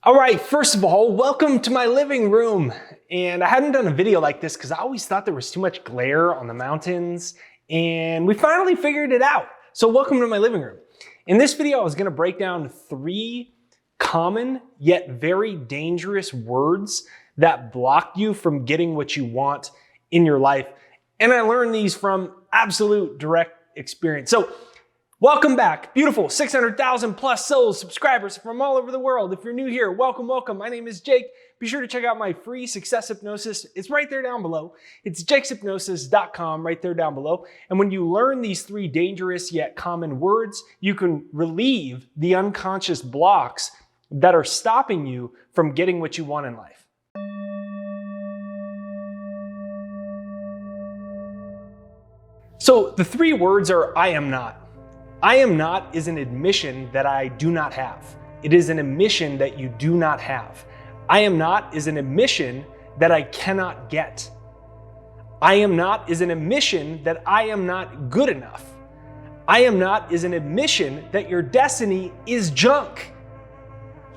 All right, first of all, welcome to my living room. And I hadn't done a video like this because I always thought there was too much glare on the mountains, and we finally figured it out. So welcome to my living room. In this video, I was gonna break down 3 common yet very dangerous words that block you from getting what you want in your life. And I learned these from absolute direct experience. So welcome back, beautiful 600,000 plus souls, subscribers from all over the world. If you're new here, welcome, welcome. My name is Jake. Be sure to check out my free success hypnosis. It's right there down below. It's jakeshypnosis.com right there down below. And when you learn these 3 dangerous yet common words, you can relieve the unconscious blocks that are stopping you from getting what you want in life. So the 3 words are I am not. I am not is an admission that I do not have. It is an admission that you do not have. I am not is an admission that I cannot get. I am not is an admission that I am not good enough. I am not is an admission that your destiny is junk.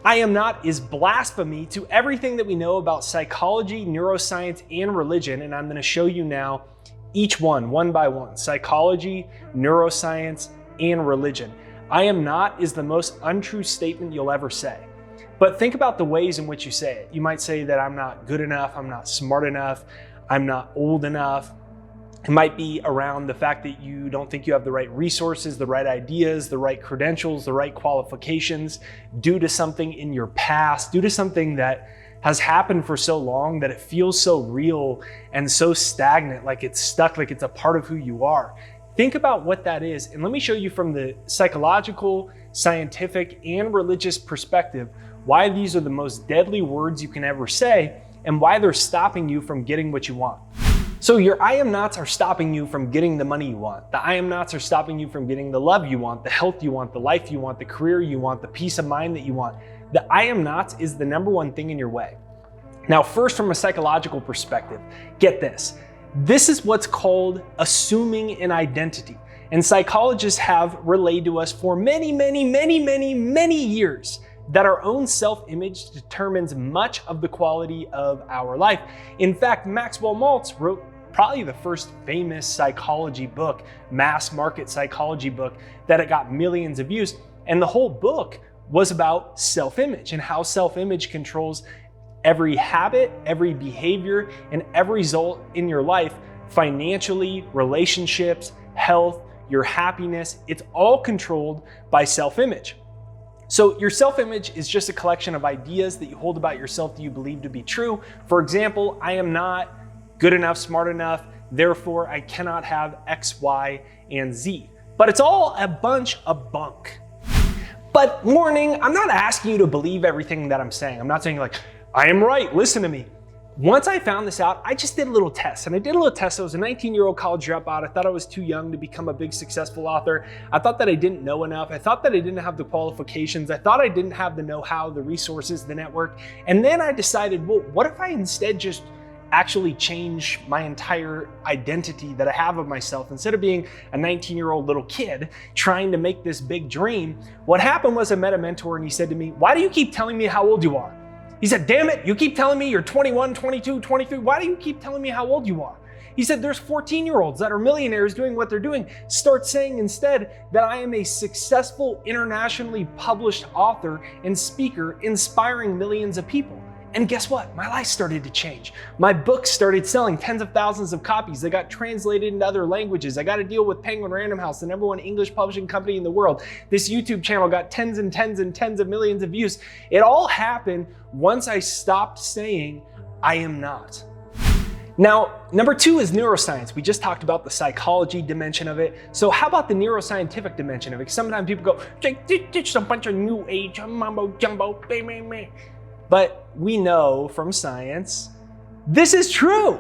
I am not is blasphemy to everything that we know about psychology, neuroscience, and religion, and I'm going to show you now each one by one. Psychology, neuroscience, and religion. I am not is the most untrue statement you'll ever say. But think about the ways in which you say it. You might say that I'm not good enough, I'm not smart enough, I'm not old enough. It might be around the fact that you don't think you have the right resources, the right ideas, the right credentials, the right qualifications, due to something in your past, due to something that has happened for so long that it feels so real and so stagnant, like it's stuck, like it's a part of who you are. Think about what that is, and let me show you from the psychological, scientific, and religious perspective why these are the most deadly words you can ever say and why they're stopping you from getting what you want. So your I am nots are stopping you from getting the money you want. The I am nots are stopping you from getting the love you want, the health you want, the life you want, the career you want, the peace of mind that you want. The I am nots is the #1 thing in your way. Now, first, from a psychological perspective, get this. This is what's called assuming an identity. And psychologists have relayed to us for many years that our own self-image determines much of the quality of our life. In fact, Maxwell Maltz wrote probably the first famous psychology book, mass market psychology book, that it got millions of views. And the whole book was about self-image and how self-image controls every habit, every behavior, and every result in your life, financially, relationships, health, your happiness. It's all controlled by self-image. So your self-image is just a collection of ideas that you hold about yourself that you believe to be true. For example, I am not good enough, smart enough, therefore I cannot have X, Y, and Z. But it's all a bunch of bunk. But warning, I'm not asking you to believe everything that I'm saying. I'm not saying like, I am right, listen to me. Once I found this out, I just did a little test. And I did a little test. I was a 19-year-old college dropout. I thought I was too young to become a big successful author. I thought that I didn't know enough. I thought that I didn't have the qualifications. I thought I didn't have the know-how, the resources, the network. And then I decided, well, what if I instead just actually change my entire identity that I have of myself? Instead of being a 19-year-old little kid trying to make this big dream, what happened was I met a mentor and he said to me, why do you keep telling me how old you are? He said, damn it, you keep telling me you're 21, 22, 23. Why do you keep telling me how old you are? He said, there's 14-year-olds that are millionaires doing what they're doing. Start saying instead that I am a successful, internationally published author and speaker inspiring millions of people. And guess what? My life started to change. My books started selling tens of thousands of copies. They got translated into other languages. I got a deal with Penguin Random House, the #1 English publishing company in the world. This YouTube channel got tens and tens and tens of millions of views. It all happened once I stopped saying, I am not. Now, #2 is neuroscience. We just talked about the psychology dimension of it. So how about the neuroscientific dimension of it? Sometimes people go, Jake, this is a bunch of new age mumbo jumbo. But we know from science, this is true.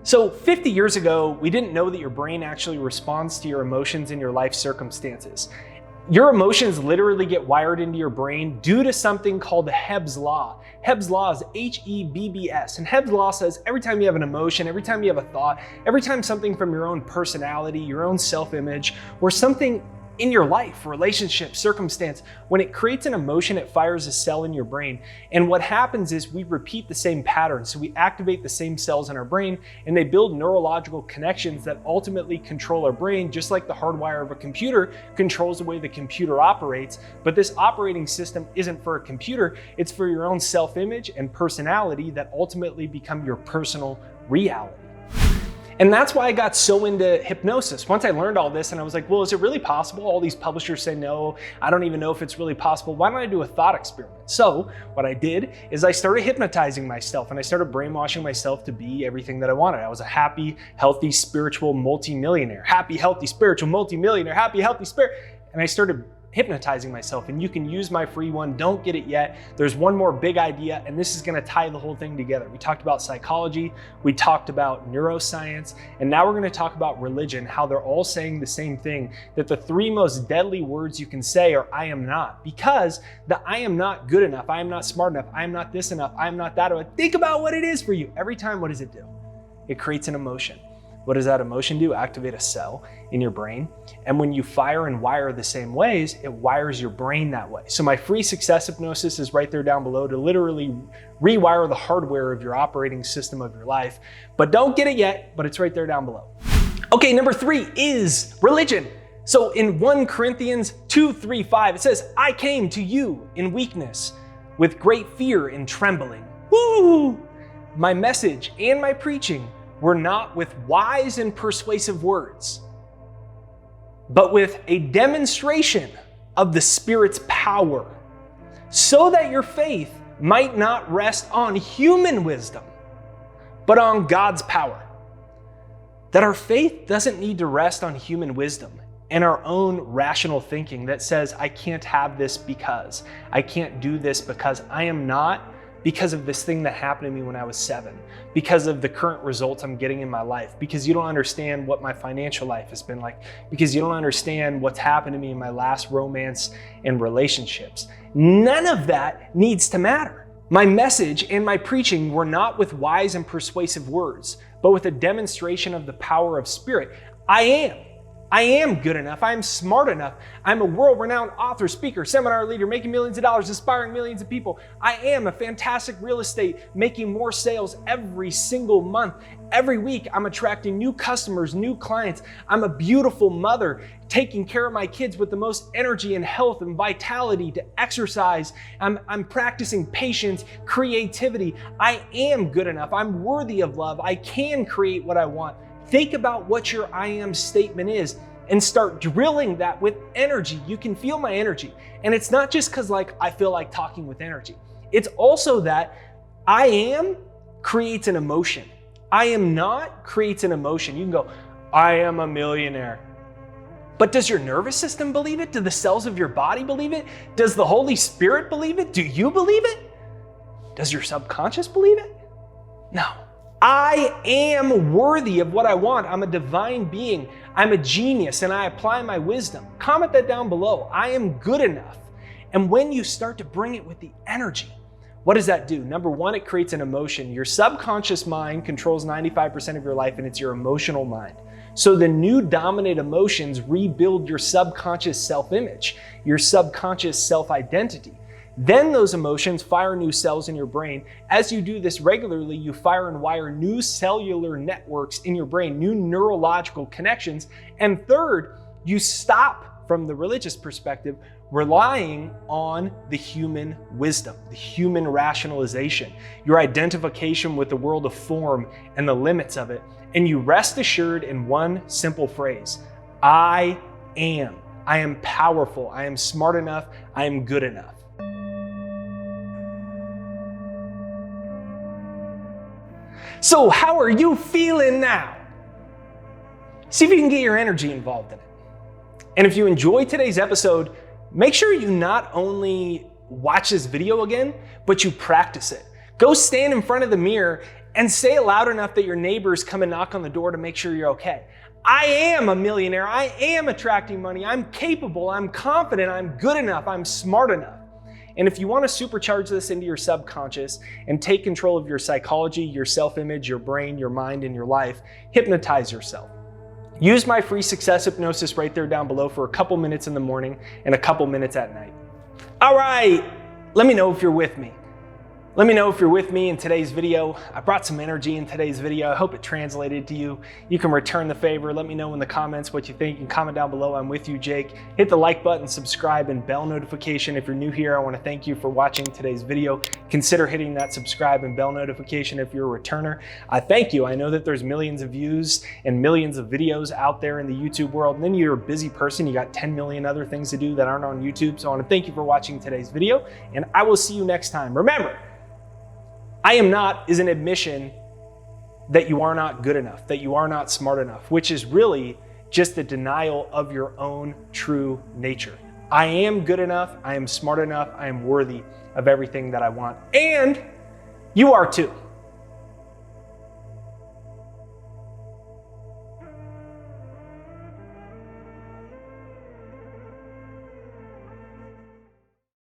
So 50 years ago, we didn't know that your brain actually responds to your emotions in your life circumstances. Your emotions literally get wired into your brain due to something called Hebb's Law. Hebb's Law is H-E-B-B-S. And Hebb's Law says every time you have an emotion, every time you have a thought, every time something from your own personality, your own self-image, or something in your life, relationship, circumstance. When it creates an emotion, it fires a cell in your brain. And what happens is we repeat the same pattern. So we activate the same cells in our brain, and they build neurological connections that ultimately control our brain, just like the hardwire of a computer controls the way the computer operates. But this operating system isn't for a computer, it's for your own self-image and personality that ultimately become your personal reality. And that's why I got so into hypnosis. Once I learned all this and I was like, well, is it really possible? All these publishers say no, I don't even know if it's really possible. Why don't I do a thought experiment? So what I did is I started hypnotizing myself and I started brainwashing myself to be everything that I wanted. I was a happy, healthy, spiritual multimillionaire. Happy, healthy, spiritual multimillionaire. Happy, healthy, spirit. And I started hypnotizing myself, and you can use my free one. Don't get it yet. There's one more big idea, and this is going to tie the whole thing together. We talked about psychology, we talked about neuroscience, and now we're going to talk about religion, how they're all saying the same thing, that the three most deadly words you can say are I am not, because the I am not good enough, I am not smart enough, I am not this enough, I am not that enough. Think about what it is for you. Every time, what does it do? It creates an emotion. What does that emotion do? Activate a cell in your brain. And when you fire and wire the same ways, it wires your brain that way. So my free success hypnosis is right there down below to literally rewire the hardware of your operating system of your life. But don't get it yet, but it's right there down below. Okay, number 3 is religion. So in 1 Corinthians 2:3-5, it says, I came to you in weakness, with great fear and trembling. Woo! My message and my preaching were not with wise and persuasive words, but with a demonstration of the Spirit's power, so that your faith might not rest on human wisdom, but on God's power. That our faith doesn't need to rest on human wisdom and our own rational thinking that says, I can't have this because, I can't do this because, I am not, because of this thing that happened to me when I was 7, because of the current results I'm getting in my life, because you don't understand what my financial life has been like, because you don't understand what's happened to me in my last romance and relationships. None of that needs to matter. My message and my preaching were not with wise and persuasive words, but with a demonstration of the power of Spirit. I am good enough. I am smart enough. I'm a world-renowned author, speaker, seminar leader, making millions of dollars, inspiring millions of people. I am a fantastic real estate, making more sales every single month. Every week, I'm attracting new customers, new clients. I'm a beautiful mother, taking care of my kids with the most energy and health and vitality to exercise. I'm practicing patience, creativity. I am good enough. I'm worthy of love. I can create what I want. Think about what your I am statement is and start drilling that with energy. You can feel my energy. And it's not just because I feel like talking with energy. It's also that I am creates an emotion. I am not creates an emotion. You can go, I am a millionaire. But does your nervous system believe it? Do the cells of your body believe it? Does the Holy Spirit believe it? Do you believe it? Does your subconscious believe it? No. I am worthy of what I want. I'm a divine being. I'm a genius and I apply my wisdom. Comment that down below. I am good enough. And when you start to bring it with the energy, what does that do? Number 1, it creates an emotion. Your subconscious mind controls 95% of your life, and it's your emotional mind. So the new dominant emotions rebuild your subconscious self-image, your subconscious self-identity. Then those emotions fire new cells in your brain. As you do this regularly, you fire and wire new cellular networks in your brain, new neurological connections. And third, you stop, from the religious perspective, relying on the human wisdom, the human rationalization, your identification with the world of form and the limits of it. And you rest assured in one simple phrase: I am. I am powerful. I am smart enough. I am good enough. So how are you feeling now? See if you can get your energy involved in it. And if you enjoyed today's episode, make sure you not only watch this video again, but you practice it. Go stand in front of the mirror and say it loud enough that your neighbors come and knock on the door to make sure you're okay. I am a millionaire. I am attracting money. I'm capable. I'm confident. I'm good enough. I'm smart enough. And if you want to supercharge this into your subconscious and take control of your psychology, your self-image, your brain, your mind, and your life, hypnotize yourself. Use my free success hypnosis right there down below for a couple minutes in the morning and a couple minutes at night. All right, let me know if you're with me. Let me know if you're with me in today's video. I brought some energy in today's video. I hope it translated to you. You can return the favor. Let me know in the comments what you think. You can comment down below. I'm with you, Jake. Hit the like button, subscribe, and bell notification. If you're new here, I want to thank you for watching today's video. Consider hitting that subscribe and bell notification if you're a returner. I thank you. I know that there's millions of views and millions of videos out there in the YouTube world, and then you're a busy person. You got 10 million other things to do that aren't on YouTube. So I want to thank you for watching today's video, and I will see you next time. Remember, I am not is an admission that you are not good enough, that you are not smart enough, which is really just the denial of your own true nature. I am good enough, I am smart enough, I am worthy of everything that I want, and you are too.